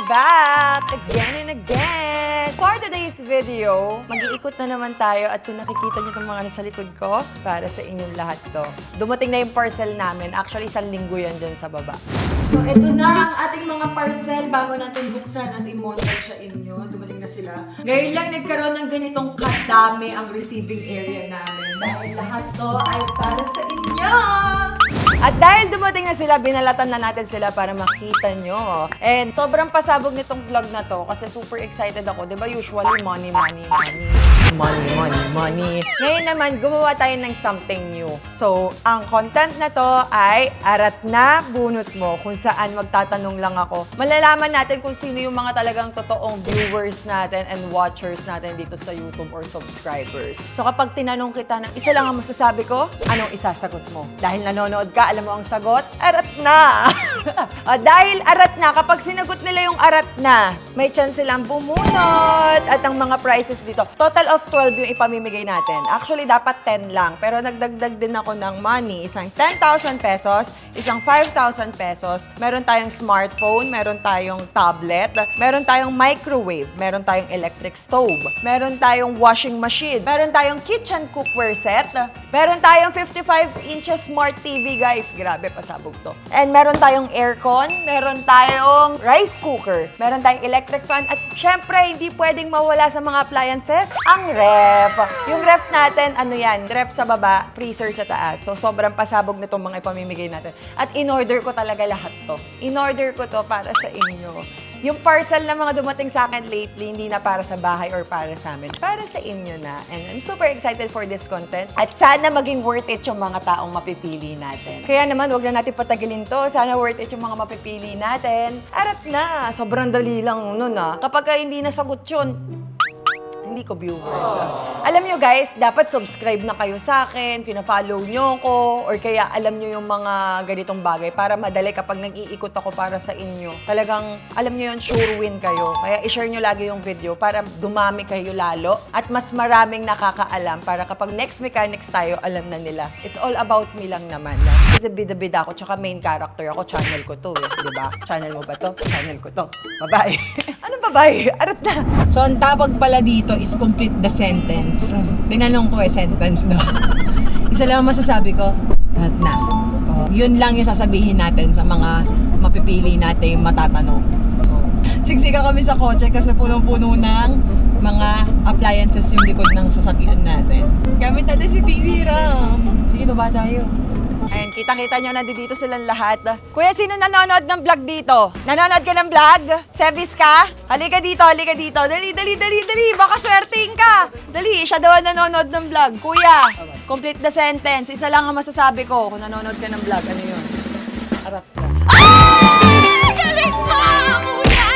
back again and again! For today's video, mag-iikot na naman tayo at kung nakikita niyo itong mga nasa likod ko, para sa inyong lahat to. Dumating na yung parcel namin. Actually, 1 linggo yan dyan sa baba. So, ito na ang ating mga parcel bago natin buksan at i-montage sa inyo. Dumating na sila. Ngayon lang nagkaroon ng ganitong kadami ang receiving area namin. Dahil lahat to ay para sa inyo! At dahil dumating na sila, binalatan na natin sila para makita nyo. And sobrang pasabog nitong vlog na to kasi super excited ako. Diba usually money, money, money. Money, money, money. Ngayon naman, gumawa tayo ng something new. So, ang content na to ay arat na bunot mo kung saan magtatanong lang ako. Malalaman natin kung sino yung mga talagang totoong viewers natin and watchers natin dito sa YouTube or subscribers. So, kapag tinanong kita ng isa lang ang masasabi ko, anong isasagot mo? Dahil nanonood ka, alam mo ang sagot? Arat na! Dahil arat na, kapag sinagot nila yung arat na, may chance silang bumunot. At ang mga prizes dito, total of 12 yung ipamimigay natin. Actually, dapat 10 lang. Pero nagdagdag din ako ng money. Isang 10,000 pesos, isang 5,000 pesos. Meron tayong smartphone, meron tayong tablet, meron tayong microwave, meron tayong electric stove, meron tayong washing machine, meron tayong kitchen cookware set, meron tayong 55 inches smart TV, guys. Grabe, pasabog to. And meron tayong aircon, meron tayong rice cooker, meron tayong electric fan, at syempre, hindi pwedeng mawala sa mga appliances, ang ref. Yung ref natin, ano yan, ref sa baba, freezer sa taas. So, sobrang pasabog na itong mga ipamimigay natin. At in-order ko talaga lahat to. In-order ko to para sa inyo. Yung parcel na mga dumating sa akin lately, hindi na para sa bahay or para sa amin. Para sa inyo na. And I'm super excited for this content. At sana maging worth it yung mga taong mapipili natin. Kaya naman, wag na natin patagilin to. Sana worth it yung mga mapipili natin. Arat na. Sobrang dali lang nun Kapag hindi nasagot yun, hindi ko viewers. Alam nyo guys, dapat subscribe na kayo sa akin, pina-follow nyo ko, or kaya alam nyo yung mga ganitong bagay para madali kapag nag-iikot ako para sa inyo. Talagang, alam nyo yun, sure win kayo. Kaya i-share nyo lagi yung video para dumami kayo lalo at mas maraming nakakaalam para kapag next mechanics tayo, alam na nila. It's all about me lang naman. Kasi bida-bida ako, tsaka main character ako, channel ko to diba? Channel mo ba to? Channel ko to. Babae. Anong babae? Arat na. So, ang tawag pala dito is complete the sentence. Tinanong ko sentence daw. Isa lang masasabi ko, lahat na. Yun lang yung sasabihin natin sa mga mapipili natin matatanong. So, sigsika kami sa kotse kasi punong-puno ng mga appliances yung likod ng sasakyan natin. Gamit natin si TV Ram. Sige, baba tayo. Ayan, kitang-kita nyo, nandito silang lahat. Kuya, sino nanonood ng vlog dito? Nanonood ka ng vlog? Sebis ka? Halika dito, halika dito. Dali, dali, dali, dali. Baka swerting ka. Dali, siya daw ang nanonood ng vlog. Kuya, complete the sentence. Isa lang ang masasabi ko kung nanonood ka ng vlog. Ano yun? Arap ka. Ay! Galing mo, kuya!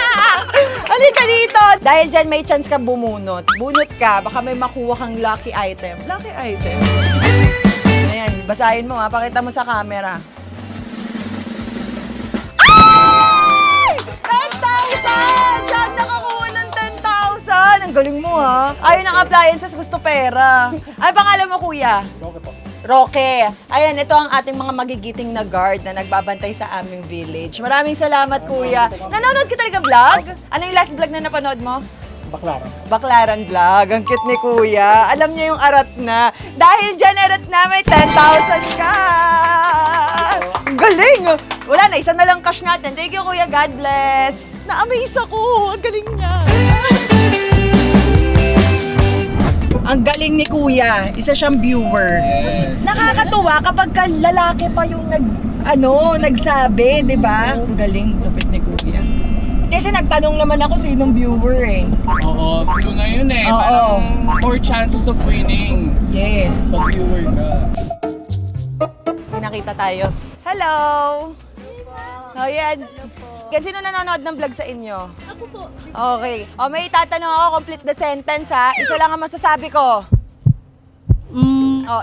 Halika dito. Dahil dyan may chance ka bumunot. Bunot ka, baka may makuha kang lucky item. Lucky item? Ayan, basahin mo pakita mo sa camera. Ay! 10,000! Siya nakakuha ng 10,000! Ang galing mo Ayun ang appliances, gusto pera. Ano pangalan mo, kuya? Roque po. Roque. Ayan, ito ang ating mga magigiting na guard na nagbabantay sa aming village. Maraming salamat, kuya. Nanonood ka talaga vlog? Ano yung last vlog na napanood mo? Baklaran. Baklaran vlog. Ang cute ni kuya. Alam niya yung arat na. Dahil dyan arat na, may 10,000 ka! Ang galing! Wala na, isa na lang cash natin. Thank you, kuya. God bless. Na-amaze ako. Ang galing niya. Ang galing ni kuya. Isa siyang viewer. Yes. Nakakatuwa kapag lalaki pa yung nagsabi, di ba? Ang galing. Lupit ni kuya. Kasi nagtanong naman ako sinong viewer Oo, clue na yun Oo. Parang more chances of winning. Yes. Pag viewer ka. Nakita tayo. Hello! Oh, yan. Sino nanonood ng vlog sa inyo? Ako po. Okay. May tatanong ako, complete the sentence Isa lang ang masasabi ko.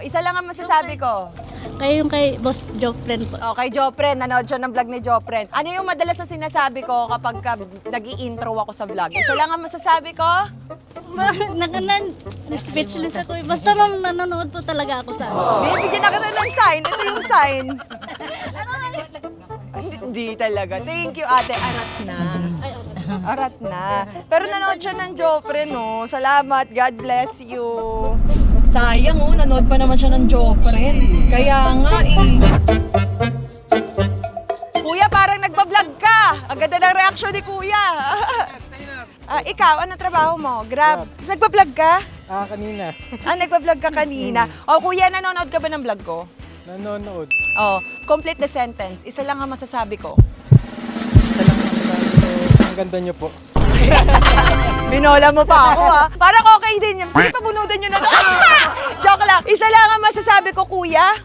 Isa lang ang masasabi ko. Kayo yung kay Boss Jofren po. Kay Jopren, nanood siya ng vlog ni Jopren. Ano yung madalas na sinasabi ko kapag nag-i-intro ako sa vlog? Isa lang ang masasabi ko? Speechless ako. Basta ma'am, nanonood po talaga ako sa Binibigyan na kita ng sign. Ito yung sign. Hindi talaga. Thank you, ate. Anak na. Arat na. Pero nanood siya ng Joffre, no? Salamat. God bless you. Sayang, oh. Nanood pa naman siya ng Joffre. Kaya nga, eh. Kuya, parang nagpa-vlog ka. Ang ganda ng reaction ni Kuya. Ikaw, anong trabaho mo? Grab. Nagpa-vlog ka? Kanina. Nagpa-vlog ka kanina. O, Kuya, nanonood ka ba ng vlog ko? Nanonood. Oh, complete the sentence. Isa lang ang masasabi ko. Isa lang ang ang ganda niyo po. Binola mo pa ako, ha? Parang okay din yan. Sige, pabunutin nyo na. Joke lang. Isa lang ang masasabi ko, Kuya.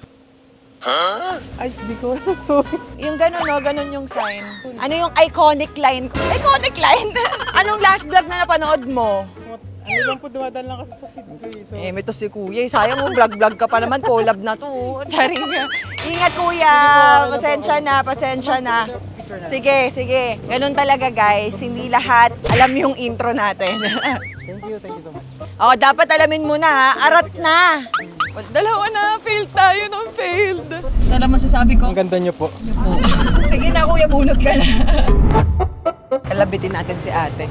Ay, di ko alam. Sorry. Yung gano'n, no? Gano'n yung sign. Ano yung iconic line ko? Iconic line? Anong last vlog na napanood mo? Ano lang po, dumadaan lang kasi sa feed ko eh. So, May to si Kuya. Sayang mo, vlog-vlog ka pa naman. Collab na to. Charing. Ingat, Kuya. Pasensya na, pasensya na. Sige, sige. Ganun talaga, guys. Hindi lahat alam yung intro natin. thank you so much. Dapat alamin mo na, ha? Arat na. Dalawa na, failed tayo ng failed. Sana masasabi ko. Ang ganda niyo po. Sige na, Kuya, bunot ka na. Kalabitin natin si ate.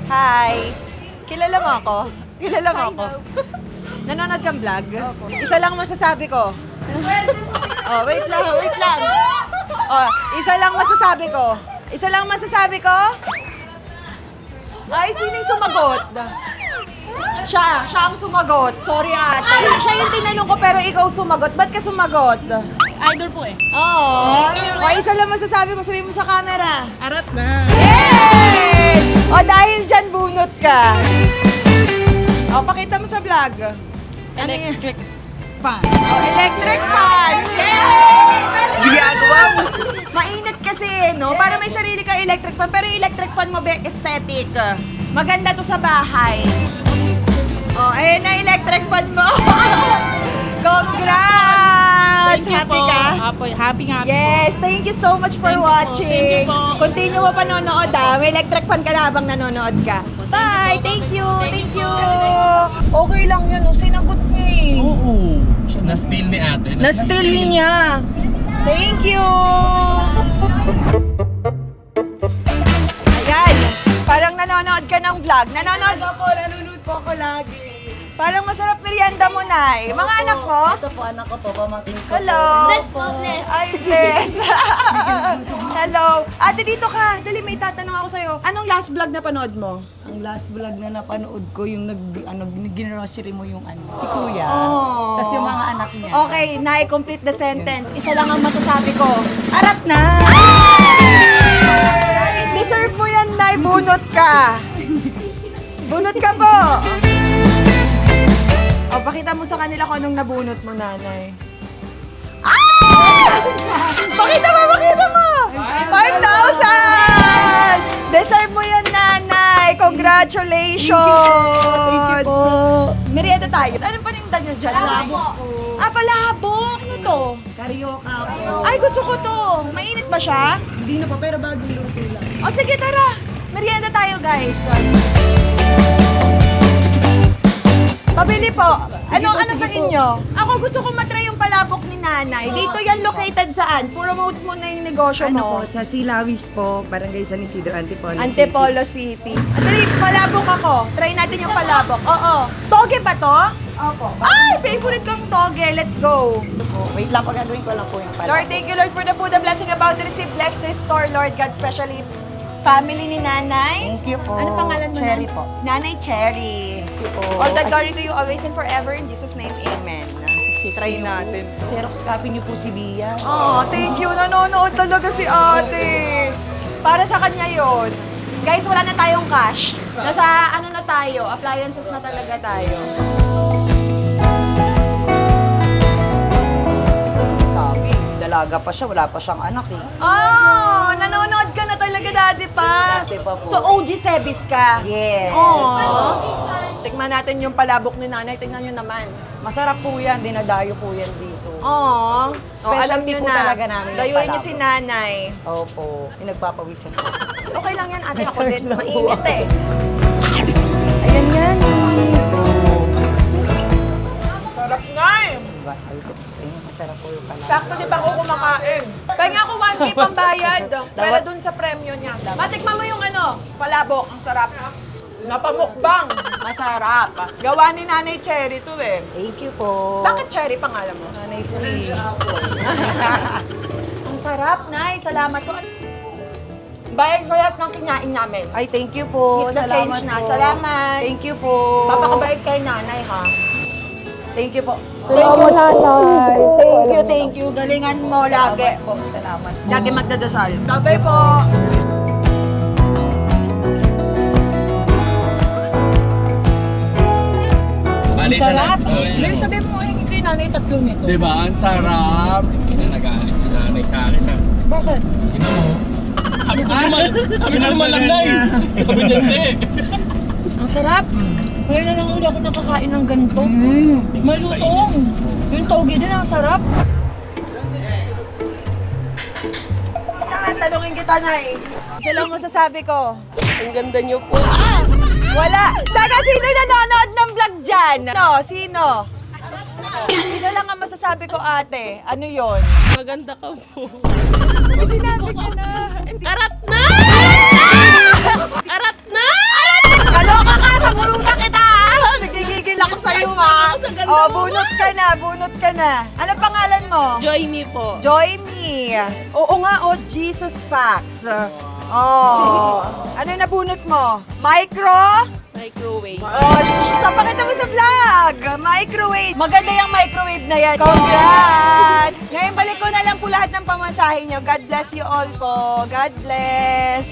Hi! Kilala mo ako? Kilala mo ako? Nanonood kang vlog? Isa lang masasabi ko. Oh, wait lang, wait lang. Oh, isa lang masasabi ko. Isa lang masasabi ko. Ay, sino yung sumagot? Siya ang sumagot. Sorry ate. Siya yung tinanong ko pero ikaw sumagot. Ba't ka sumagot? Idol po eh. Oo. O, isa lang masasabi ko, sabihin mo sa camera. Arat na. Yay! O, dahil dyan, bunot ka. O, pakita mo sa vlog. Ano yun? Electric fan. O, electric fan! Yay! Ginagawa mo. Mainit kasi, no? Para may sarili ka electric fan, pero yung electric fan mo, be, aesthetic. Maganda to sa bahay. O, ayun na electric fan mo. Congrats! Happy ka? Happy. Yes, thank you so much for Thank you po. watching. Thank you po. Continue mo panonood, ha? May electric fan ka na habang nanonood ka. Bye! Thank you! Thank you! Okay lang yan, oh. Sinagot niya eh. Oo. Na-steal ni ate. Na-steal niya. Thank you! Ayan, parang nanonood ka ng vlog. Nanonood po ako lagi. Parang masarap merienda mo, Nay. Mga anak mo? Ito po, anak ko po, pamangkin ko. Hello! Bless po, bless. Ay, bless! Hello! Ate, dito ka. Dali, may tatanong ako sa'yo. Anong last vlog na panood mo? Ang last vlog na napanood ko, yung nag-grocery mo yung si Kuya. Oh. Tapos yung mga anak niya. Okay, Nay, complete the sentence. Isa lang ang masasabi ko. Arat na! Deserve mo yan, Nay. Bunot ka. Bunot ka po. O, pakita mo sa kanila kung anong nabunot mo, Nanay. Ah! Pakita mo, pakita mo! 5,000! Deserve mo yan, Nanay! Congratulations! Thank you po. Merienda tayo. Anong paninda nyo dyan? Palabok. Palabok! Ano to? Karyoka po. Ay, gusto ko to. Mainit ba siya? Hindi na po, pero bagong luto lang. O, sige, tara. Merienda tayo, guys. Pabili po. Ano sa inyo? Ako gusto ko matry yung palabok ni Nanay. Dito yan located saan? Promote mo na yung negosyo mo. Sa Silawis po, Barangay San Isidro, Antipolo Antipolo City. Andali, palabok ako. Try natin yung palabok. Oo. Toge ba to? Opo. Ay, favorite kong toge. Let's go. Wait lang, pagagawin ko lang po yung Lord, thank you, Lord, for the food, the blessing about to receive. Bless this store, Lord God, especially family ni Nanay. Thank you po. Ano pangalan mo? Cherry Nan? po. Nanay Cherry. Thank you po. All the glory to you always and forever. In Jesus' name, amen. Try natin. Xerox copy niyo po si Bia. Oh, thank you. Nanonood talaga si ate. Para sa kanya yon. Guys, wala na tayong cash. Nasa ano na tayo, appliances na talaga tayo. Sabi, dalaga pa siya, wala pa siyang anak eh. Oh, nanonood ka na talaga dati pa. Dati pa po. So, OG Sebis ka. Yes. Oh. Tikman natin yung palabok ni Nanay. Tingnan nyo naman. Masarap po yan, dinadayo po yan dito. Oh. Specialty po talaga namin yung Dayuin niyo palabok. si Nanay. Opo, yung nagpapawisan po. Okay lang yan, ate. Ako Deserve din. lang po Mainit ako. eh. Ayan yan. Sarap nga eh. Diba? Sabi ko po sa inyo, masarap po yung palabok. Sakto di ba ako kumakain? Pahinga ako 1K pambayad. Pero dun sa premyo niya. Matikman mo yung palabok. Ang sarap. Napamukbang. Masarap. Gawa ni Nanay Cherry to eh. Thank you po. Bakit Cherry pangalan mo? Nanay Free. Ang sarap, Nay. Salamat po. Bayad ko lahat ng kinain namin. Ay, thank you po. Keep the Salamat change na. po. Salamat. Thank you po. Papakabayad kay Nanay, ha? Thank you po. Salamat, Nanay. Thank you. Galingan mo lagi. Salamat po. Salamat po. Lagi magdadasal. Sabay po. Bali Sarap. na. Sabihin mo yung kay Nanay tatlo nito. Diba? Ang sarap. Hindi na nag-aalit si nanay sa akin ha. Bakit? Ino mo. Sabi na naman lang nay. Sabi niya hindi. Ang sarap. Ngayon na lang uli ako nakakain ng ganito. Malutong. Yung togi din ang sarap. Tanungin kita, Nay. Isa lang masasabi ko. Ang ganda niyo po. Wala. Saka sino nanonood ng vlog dyan? Sino? Isa lang ang masasabi ko, ate. Ano yon? Maganda ka po. May sinabi ka na. Arat na! Arat na! Kaloka ka! Sa bulutan kita! Nagigigil ako sa'yo, ha? Sa ganda Oh, mo. bunot ka na, bunot ka na. Ano pangalan mo? Joy me po. Joy me. Oo nga, Jesus Facts. Oh. Ano na bunot mo? Micro? Microwave. Oh, pakita mo sa vlog. Microwave. Maganda yung microwave na yan. Congrats! Ngayon, balik ko na lang po lahat ng pamasahe nyo. God bless you all po. God bless.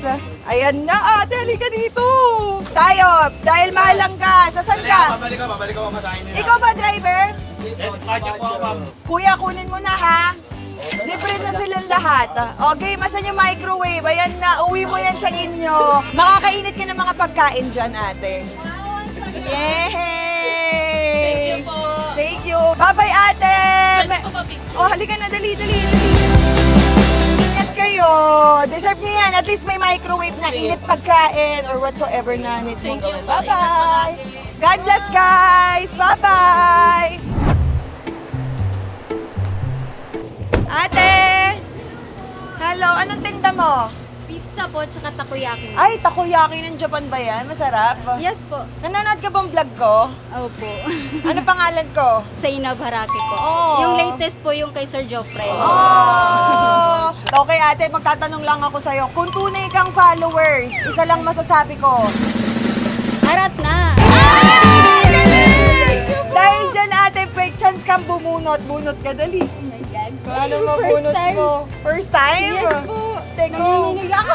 Ayan na, ate. Halika dito. Tayo, dahil mahalang ka. Sasan ka? Babalik ka mamasahin nila. Ikaw ba, driver? Yes, kanya po ako, ma'am. Kuya, kunin mo na, ha? Libre na silang lahat. Okay, masan yung microwave? Ayan na, uwi mo yan sa inyo. Makakainit ka ng mga pagkain dyan, ate. Yay! Thank you po. Thank you. Bye-bye, ate! Pwede po ba- Oh, halika na, dali. Ingat kayo. Deserve niyo yan. At least may microwave na init pagkain or whatsoever na need mo Thank you gawin. po. Bye-bye! God bless, guys! Bye-bye! Ate! Hello, anong tinda mo? Pizza po, tsaka takoyaki. Ay, takoyaki ng Japan ba yan? Masarap? Yes po. Nanonood ka bang vlog ko? Opo. Ano pangalan ko? Zainab Haraki po. Oh. Yung latest po yung kay Sir Joffrey. Oh! Okay ate, magtatanong lang ako sa'yo. Kung tunay kang followers, isa lang masasabi ko. Arat na! Dahil dyan ate, fake chance kang bumunot. Bunot ka, dali. Oh my God. Kung ano mo First bunot time. mo? First time? Yes po. Teko. Nanginginig ako.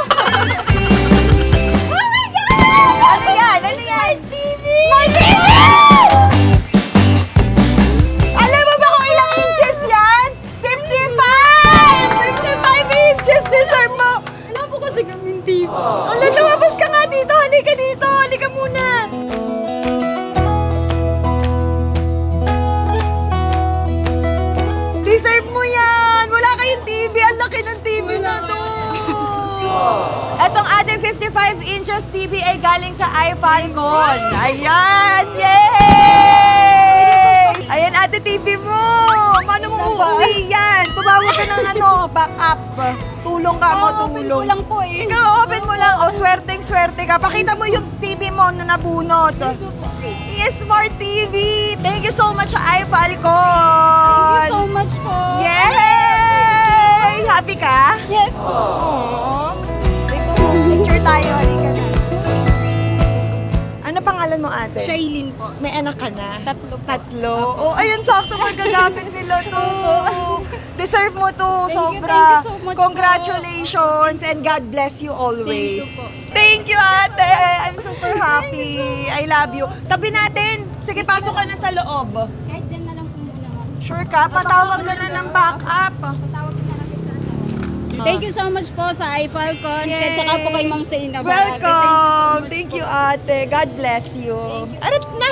Oh my God! Ano yan? Ano yan? Smart TV! Smart TV! Alam mo ba kung ilang inches yan? 55! 55 inches deserve mo! Wala po kasi kaming TV. Ala, lumabas ka nga dito! Halika dito! Halika muna! Deserve mo yan! Wala kayong TV! Ang laki ng TV na to! Etong ating 55 inches TV ay galing sa iFalcon. Ayan! Yay! Ayan ate TV mo! Paano mo uuwi yan? Tumawag ka ng backup. Tulong ka mo, Open tulong. ko lang po eh. Ikaw, open mo lang. O, swerteng-swerte ka. Pakita mo yung TV mo na nabunot. Yes, Smart TV! Thank you so much sa iFalcon! Thank you so much po. Yay! Happy ka? Yes po. Aww. Picture tayo. Halika na. Ano pangalan mo, ate? Shailene po. May anak ka na? Tatlo po. Tatlo? Oh, ayun, sakto magagamit nila to. Deserve mo to, Thank you sobra. so much Congratulations and God bless you always. Thank you po. Thank you, ate. I'm super happy. I love you. Tabi natin. Sige, pasok ka na sa loob. Kahit dyan na lang po muna ma'am. Sure ka? Patawag ka na ng backup. Patawag na lang sa Thank you so much po sa iFalcon. Yay! At saka po kay Ma'am Zainab. Welcome! Thank you, ate. God bless you. Arat na!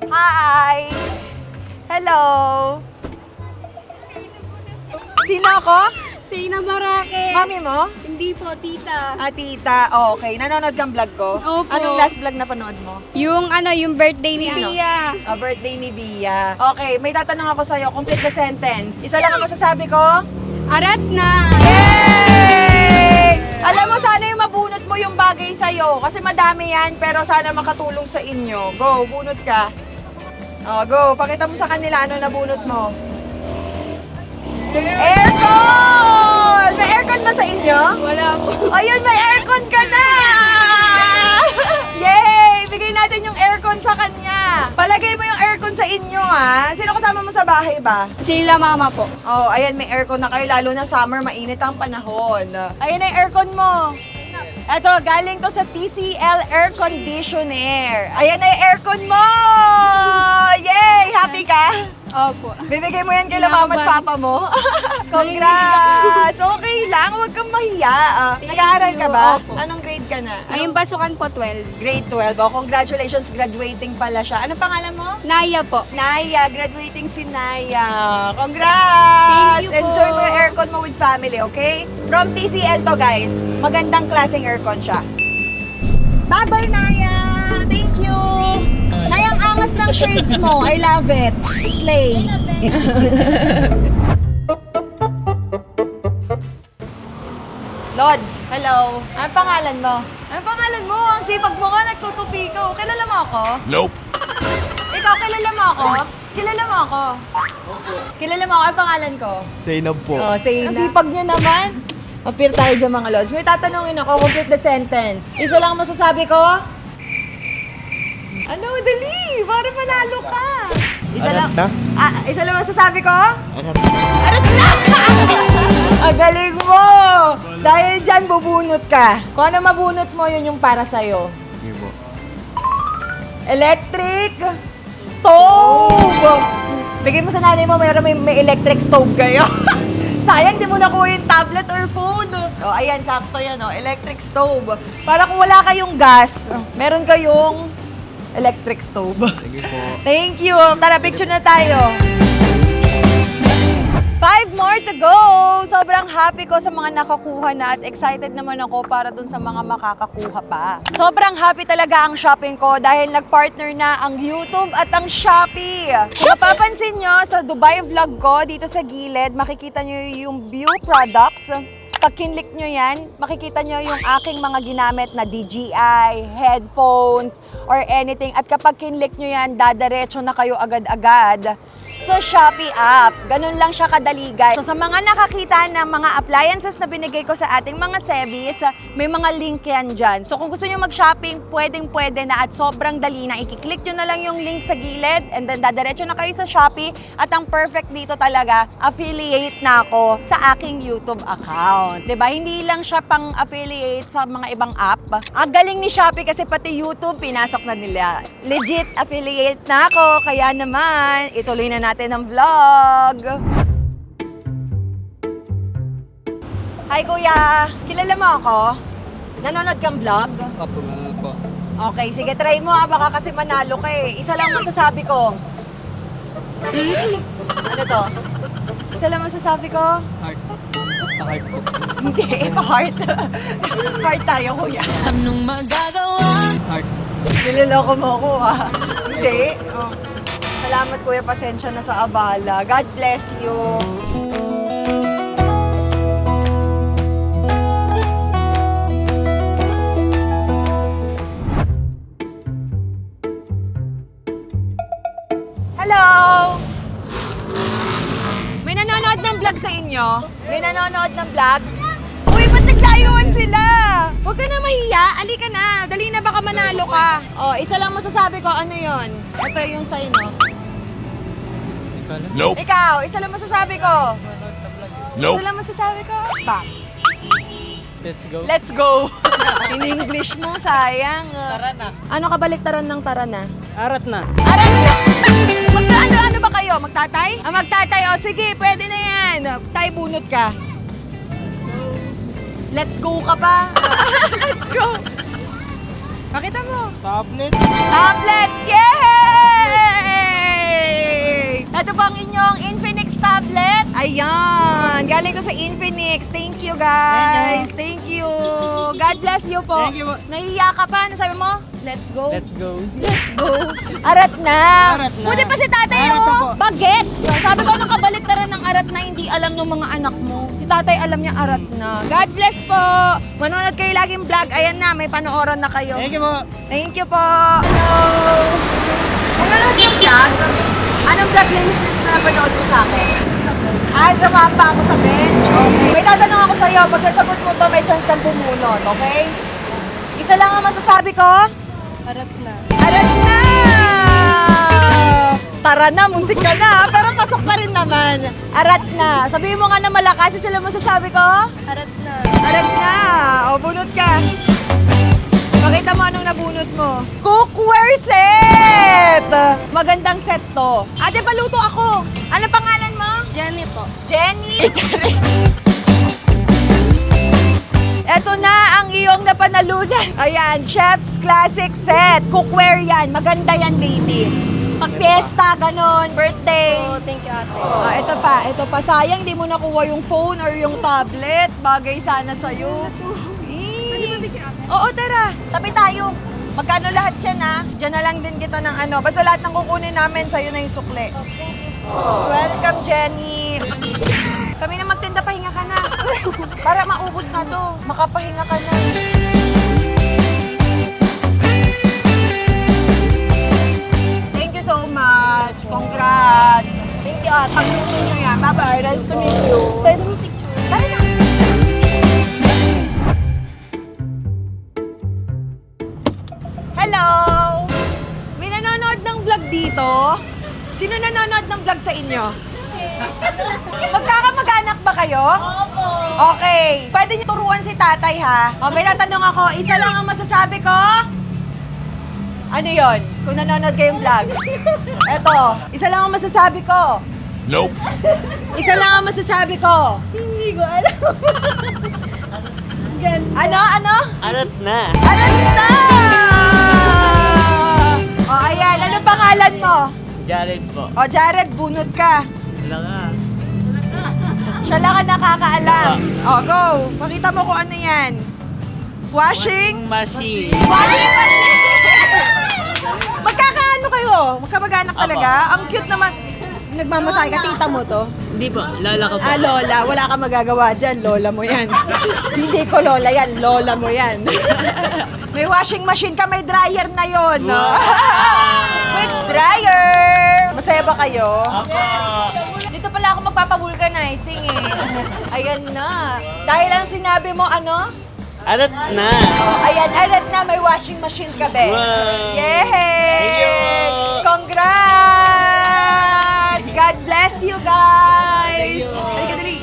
Hi! Hello! Sino ako? Zainab Haraki. Mami mo? Hindi Hindi po, tita. Ah, tita. Okay. Nanonood kang vlog ko? Opo. Anong last vlog na panood mo? Yung birthday ni Bia. Birthday ni Bia. Okay, may tatanong ako sa'yo. Complete the sentence. Isa lang ang masasabi ko. Arat na. Yay! Alam mo, sana yung mabunot mo yung bagay sa'yo. Kasi madami yan, pero sana makatulong sa inyo. Go, bunot ka. Oh, go. Pakita mo sa kanila ano nabunot mo. Aircon! May aircon ba sa inyo? Wala po. Ayun, may aircon ka na! Yay! Bigay natin yung aircon sa kanya. Palagay mo yung aircon sa inyo, ha? Sino kasama mo sa bahay ba? Sila mama po. Oh, ayan, may aircon na kayo. Lalo na summer, mainit ang panahon. Ayan na yung aircon mo. Eto, galing to sa TCL Air Conditioner. Ayan na yung aircon mo! Yay! Happy ka? Opo. Bibigay mo yan kay mama at papa mo? Congrats! Okay lang, huwag kang mahiya. Nag-aaral ka ba? Opo. Anong grade ka na? Ayun, pasukan po 12. Grade 12. Oh, congratulations, graduating pala siya. Anong pangalan mo? Naya po. Naya, graduating si Naya. Congrats! Thank you po. Enjoy mo yung aircon mo with family, okay? From TCL to, guys. Magandang klaseng aircon siya. Bye-bye, Naya! Thank you! Naya, ang angas ng shades mo. I love it. Slay. Lods, hello. Anong pangalan mo? Anong pangalan mo? Ang sipag mo nga, nagtutupi ka. Kilala mo ako? Nope. Ikaw, kilala mo ako? Kilala mo ako? Kilala mo ako? Ang pangalan ko? Zainab po. Oh, say na. Ang sipag niyo naman. Appear tayo dyan mga lods. May tatanungin ako, complete the sentence. Isa lang ang masasabi ko? Ano, dali. Para panalo ka. Isa Arat lang. na? Isa lang masasabi ko? Arat na. Arat na! Ang galing mo! Dahil dyan, bubunot ka. Kung ano mabunot mo, yun yung para sa'yo. Sige po. Electric stove! Bigay mo sa nanay mo, may electric stove kayo. Sayang, di mo nakuha yung tablet or phone. O, ayan, sakto yan, electric stove. Para kung wala kayong gas, meron kayong electric stove. Sige po. Thank you. Tara, picture na tayo. 5 more to go! Sobrang happy ko sa mga nakakuha na at excited naman ako para dun sa mga makakakuha pa. Sobrang happy talaga ang shopping ko dahil nag-partner na ang YouTube at ang Shopee. Kung mapapansin nyo sa Dubai vlog ko, dito sa gilid, makikita nyo yung View products. Pag kinlik nyo yan, makikita nyo yung aking mga ginamit na DJI, headphones, or anything. At kapag kinlik nyo yan, dadaretso na kayo agad-agad sa Shopee app. Ganun lang siya kadali, guys. So sa mga nakakita ng mga appliances na binigay ko sa ating mga sebis, may mga link yan dyan. So kung gusto nyo mag-shopping, pwedeng-pwede na at sobrang dali na. I-click nyo na lang yung link sa gilid and then dadaretso na kayo sa Shopee. At ang perfect dito talaga, affiliate na ako sa aking YouTube account. Diba? Hindi lang siya pang-affiliate sa mga ibang app. Ang galing ni Shopee kasi pati YouTube, pinasok na nila. Legit affiliate na ako. Kaya naman, ituloy na natin ang vlog. Hi kuya, kilala mo ako? Nanonood kang vlog? Apo, ano po? Okay, sige, try mo baka kasi manalo ka eh. Isa lang masasabi ko. Ano to? Isa lang masasabi ko? Heart. Heart po. Hindi, heart. Heart tayo kuya. Anong magagawa? Heart. Niloloko mo ako ah. Hindi. Oh. Salamat kuya, pasensya na sa abala. God bless you. Hello! May nanonood ng vlog sa inyo? May nanonood ng vlog? Uy, ba't naglayuan sila? Huwag ka na mahiya. Alika na. Dali na, baka manalo ka. Oh, isa lang masasabi ko, ano yon? Ito yung sa'yo, no? Nope. Ikaw, isa lang masasabi ko. Nope. Isa lang masasabi ko. Bang. Let's go. Let's go. In English mo, sayang. Tara na. Ano kabaliktaran ng tara na? Arat na. Aray na! Ano ba kayo? Magtatay? Magtatay. O, sige, pwede na yan. Tay, bunot ka. Let's go ka pa. Let's go. Pakita mo. Tablet. Tablet! Yay! Ito po ang inyong Infinix tablet. Ayan. Galing ko sa Infinix. Thank you, guys. Thank you. God bless you po. Thank you po. Nahihiya ka pa. Ano sabi mo? Let's go. Let's go. Let's go. Arat na. Arat na. Buti pa si tatay, Arat na po. oh. Bagets. Sabi ko, anong kabaliktaran ng arat na hindi alam ng mga anak mo. Si tatay alam niya arat na. God bless po. Manonood kayo laging vlog. Ayan na, may panooran na kayo. Thank you po. Thank you po. Hello. Manonood yung vlog. Anong vlog latest na napanood mo sa akin? Ay, dumapa ako sa bench. Okay. May tatanong ako sa'yo. Pag nasagot mo to, may chance kang bumunot. Okay? Isa lang ang masasabi ko. Harap na. Aras na! Tara na, muntik ka na. Pero pasok pa rin naman. Arat na. Sabihin mo nga na malakas. Isa lang masasabi ko. Harap na. Arat na. O, bunot ka. Pakita mo anong nabunot mo. Cookware set! Magandang set to. Ate, paluto ako. Ano pangalan mo? Jenny po. Jenny! Eto na ang iyong napanalunan. Ayan, Chef's Classic Set. Cookware yan. Maganda yan, baby. Pag fiesta, ganon, birthday. Oh, thank you, ate. Ito pa. Sayang, di mo nakuha yung phone or yung tablet. Bagay sana sa'yo. Oo, tara. Tabi tayo. Magkano lahat yan, ha? Diyan na lang din kita ng ano. Basta lahat ng kukunin namin, sa'yo na yung sukli. Welcome, Jenny. Kami na magtinda, pahinga ka na. Para maubos na to. Makapahinga ka na. Thank you so much. Congrats. Thank you, Pag-luto nyo yan. Bye-bye. Nice to meet you. Pwede mo picture. Tara na. Hello! May nanonood ng vlog dito? Sino nanonood ng vlog sa inyo? Magkakamag-anak ba kayo? Opo. Okay. Pwede niyo turuan si tatay, ha? O, may tatanong ako. Isa lang ang masasabi ko. Ano yon? Kung nanonood kayong vlog. Eto. Isa lang ang masasabi ko. Nope. Isa lang ang masasabi ko. Hindi ko alam. Ano? Arat na. Alam na! O, ayan. Ano pangalan mo? Jared po. O, Jared, bunot ka. Wala ka. Siya lang ang nakakaalam. O, go. Pakita mo kung ano yan. Washing? Machine. Washing machine! Magkakaano kayo? Magkamag-anak talaga? Ang cute naman. Nagmamasahe ka, tita mo to? Hindi po. Lola ko po. Ah, lola. Wala kang magagawa dyan. Lola mo yan. Hindi ko lola yan. Lola mo yan. May washing machine ka, may dryer na yon. No? With dryer! Masaya ba kayo? Dito pala ako magpapavulcanizing eh. Ayan na. Dahil ang sinabi mo, ano? Arat na. Oh, ayan, arat na. May washing machine ka, be. Wow. Yay! Thank you. Congrats! God bless you guys! Thank you. Halika, dali.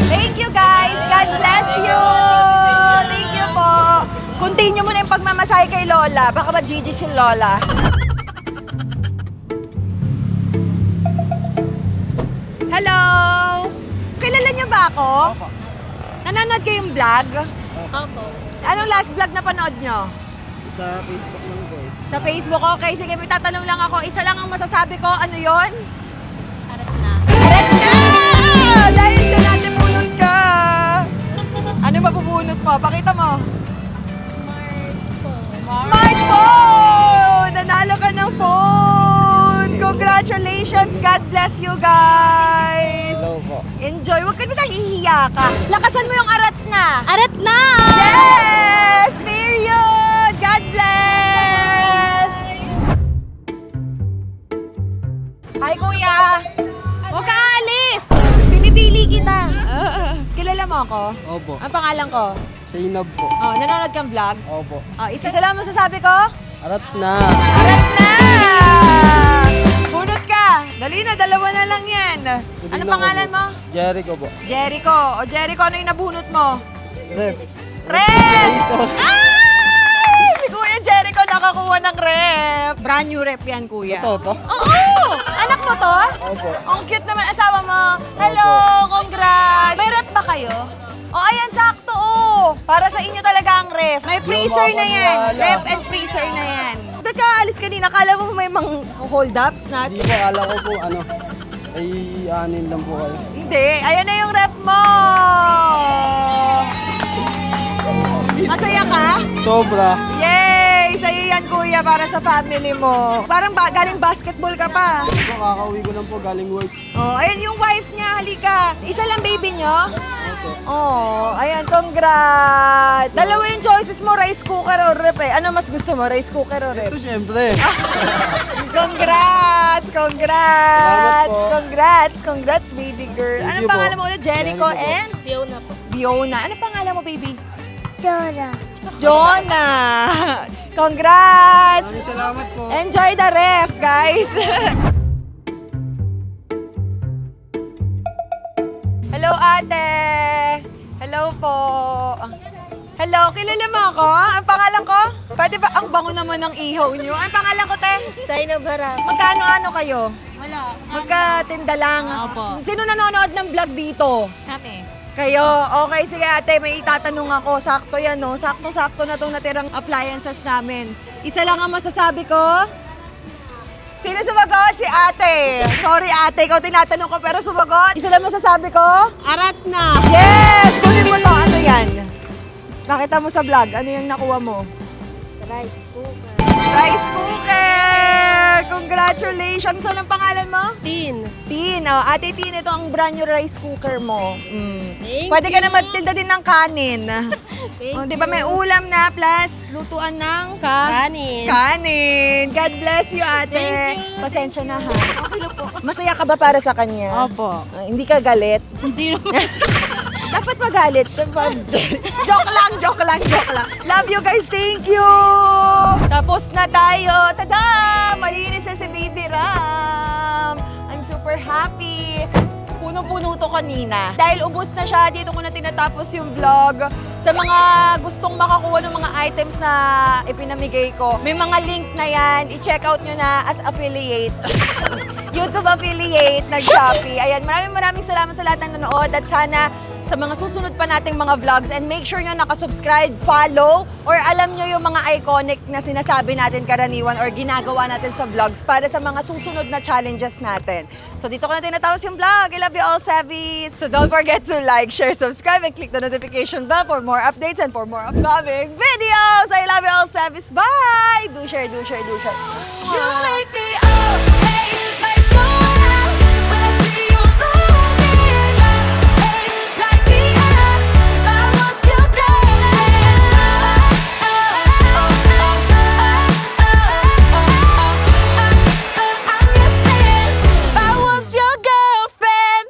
Thank you guys! God bless you! Thank you po! Continue mo na yung pagmamasahe kay Lola. Baka ma-GG si Lola. Hello! Kilala niyo ba ako? Opo. Nanonood kayong vlog? Opo. Anong last vlog na panood nyo? Sa Facebook lang po. Sa Facebook, okay. Sige, may tatanong lang ako. Isa lang ang masasabi ko. Ano yon? Harap na. Arat na! Dahil dyan natin bunot ka! Ano mabubunot mo? Pakita mo. Smartphone. Smartphone! Nanalo ka ng phone! Congratulations! God bless you guys! Hello po. Enjoy. Huwag ka na hihiya ka. Lakasan mo yung arat na. Harap na! Yes! Period! God bless! Hi, kuya! Huwag ka aalis! Pinipili kita. Kilala mo ako? Opo. Ang pangalan ko? Zainab po. Oh, nanonood kang vlog? Opo. Oh, isa lang masasabi ko? Arat na. Arat na! Bunot ka! Dali na, dalawa na lang yan. Ano pangalan mo? Jericho po. Jericho. O Jericho, ano yung nabunot mo? Rep. Rep! Ay! Si Kuya Jericho nakakuha ng rep. Brand new rep yan, kuya. Ito to? Oo! Anak mo to? Opo. Ang cute naman asawa mo. Hello! Congrats! May rep ba kayo? O, ayan, sakto, oh. Para sa inyo talaga ang ref. May freezer na yan. Ref and freezer na yan. Nagkaalis kanina, kala mo may mga hold-ups na? Hindi po, akala ko po, ay anin lang po kayo. Hindi, ayan na yung rep mo! Masaya ka? Sobra. Yay! Sa'yo yan, kuya, para sa family mo. Parang galing basketball ka pa. Po, kakauwi ko lang po galing work. Oh, ayan yung wife niya, halika. Isa lang baby niyo? Oh, ayan, congrats. Dalawa yung choices mo, rice cooker o rep eh. Ano mas gusto mo, rice cooker o rep? Ito syempre. Congrats! Salamat po. Congrats, baby girl. Thank Anong you po. pangalan mo ulit? Jericho Jericho po. and? Fiona po. Fiona. Anong pangalan mo, baby? Jonah. Jonah! Congrats! Maraming salamat po. Enjoy the ref, guys! Hello, ate! Hello po! Hello, kilala mo ako? Ang pangalan ko? Pwede ba? Ang bango naman ng ihaw niyo. Ang pangalan ko, te? Saina Barab. Magkano-ano kayo? Wala. Magkatinda lang. Opo. Sino nanonood ng vlog dito? Kami. Kayo? Okay, sige ate, may itatanong ako. Sakto yan, no? Sakto-sakto na itong natirang appliances namin. Isa lang ang masasabi ko. Sino sumagot? Si ate. Sorry ate, ikaw tinatanong ko pero sumagot. Isa lang masasabi ko? Arat na. Yes! Kunin mo to. Ano yan? Nakita mo sa vlog. Ano yung nakuha mo? Rice cooker. Rice cooker! Congratulations! Anong pangalan mo? Tin. Tin. Oh, ate Tin, ito ang brand new rice cooker mo. Thank Pwede ka you. na magtinda din ng kanin. Thank Oh, di ba may ulam na plus lutuan ng Kanin. kanin. God bless you, ate. Thank you. Pasensya na ha. Masaya ka ba para sa kanya? Opo. Hindi ka galit? Hindi Dapat magalit. Joke lang. Love you guys. Thank you. Tapos na tayo. Tada! Malinis na si Baby Ram. I'm super happy. Puno-puno to kanina. Dahil ubos na siya, dito ko na tinatapos yung vlog. Sa mga gustong makakuha ng mga items na ipinamigay ko, may mga link na yan. I-check out nyo na as affiliate. YouTube affiliate, nag-Shopee. Ayan, maraming salamat sa lahat ng nanood at sana sa mga susunod pa nating mga vlogs and make sure nyo nakasubscribe, follow, or alam nyo yung mga iconic na sinasabi natin karaniwan or ginagawa natin sa vlogs para sa mga susunod na challenges natin. So dito ko na tinatapos yung vlog. I love you all, Savvy! So don't forget to like, share, subscribe, and click the notification bell for more updates and for more upcoming videos! I love you all, Savvy! Bye! Do share. You make me